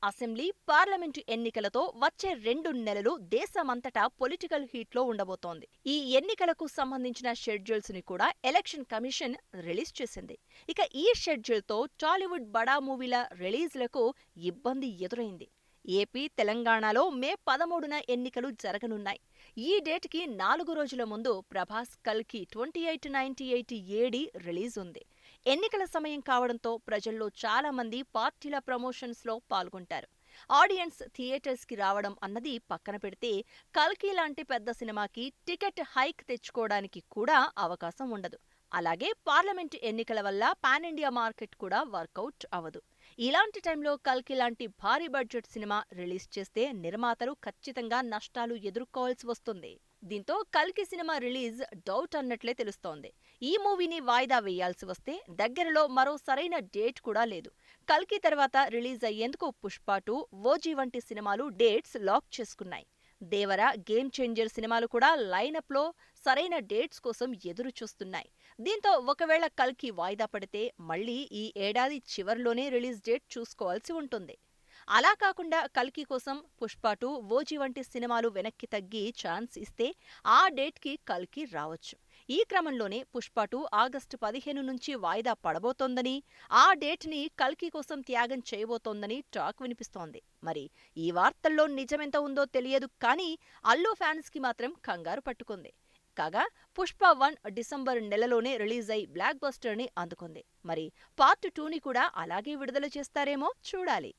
Assembly, parliament ఎన్నికలతో వచ్చే 2 నెలలు దేశమంతటా పొలిటికల్ హీట్లో ఉండబోతోంది. ఈ ఎన్నికలకు సంబంధించిన షెడ్యూల్స్ ని కూడా ఎలక్షన్ కమిషన్ రిలీజ్ చేసింది. ఇక ఈ షెడ్యూల్తో టాలీవుడ్ బడా మూవీల రిలీజ్లకు ఇబ్బంది ఎదురైంది. ఏపీ, తెలంగాణలో మే 13న ఎన్నికలు జరగనున్నాయి. ఈ డేట్కి 4 రోజుల ముందు ప్రభాస్ కల్కి 2898 ఏడి రిలీజ్ ఉంది. ఎన్నికల సమయం కావడంతో ప్రజల్లో చాలా మంది పార్టీల ప్రమోషన్స్లో పాల్గొంటారు. ఆడియన్స్ థియేటర్స్కి రావడం అన్నది పక్కన పెడితే కల్కి లాంటి పెద్ద సినిమాకి టికెట్ హైక్ తెచ్చుకోవడానికి కూడా అవకాశం ఉండదు. అలాగే పార్లమెంటు ఎన్నికల వల్ల పాన్ ఇండియా మార్కెట్ కూడా వర్కౌట్ అవదు. ఇలాంటి టైంలో కల్కి లాంటి భారీ బడ్జెట్ సినిమా రిలీజ్ చేస్తే నిర్మాతలు ఖచ్చితంగా నష్టాలు ఎదుర్కోవాల్సి వస్తుంది. దీంతో కల్కి సినిమా రిలీజ్ డౌట్ అన్నట్లే తెలుస్తోంది. ఈ మూవీని వాయిదా వేయాల్సి వస్తే దగ్గరలో మరో సరైన డేట్ కూడా లేదు. కల్కి తర్వాత రిలీజ్ అయ్యేందుకు పుష్ప 2, ఓజీ వంటి సినిమాలు డేట్స్ లాక్ చేసుకున్నాయి. దేవర, గేమ్ చేంజర్ సినిమాలు కూడా లైనప్లో సరైన డేట్స్ కోసం ఎదురు చూస్తున్నాయి. దీంతో ఒకవేళ కల్కి వాయిదా పడితే మళ్లీ ఈ ఏడాది చివర్లోనే రిలీజ్ డేట్ చూసుకోవాల్సి ఉంటుంది. అలా కాకుండా కల్కి కోసం పుష్ప 2, ఓజీ వంటి సినిమాలు వెనక్కి తగ్గి ఛాన్స్ ఇస్తే ఆ డేట్కి కల్కి రావచ్చు. ఈ క్రమంలోనే పుష్ప 2 ఆగస్టు 15 నుంచి వాయిదా పడబోతోందని, ఆ డేట్ని కల్కి కోసం త్యాగం చేయబోతోందని టాక్ వినిపిస్తోంది. మరి ఈ వార్తల్లో నిజమెంత ఉందో తెలియదు కానీ అల్లు ఫ్యాన్స్కి మాత్రం కంగారు పట్టుకుంది. కాగా పుష్ప 1 డిసెంబర్ నెలలోనే రిలీజ్ అయి బ్లాక్ బస్టర్ని అందుకుంది. మరి పార్ట్ 2ని కూడా అలాగే విడుదల చేస్తారేమో చూడాలి.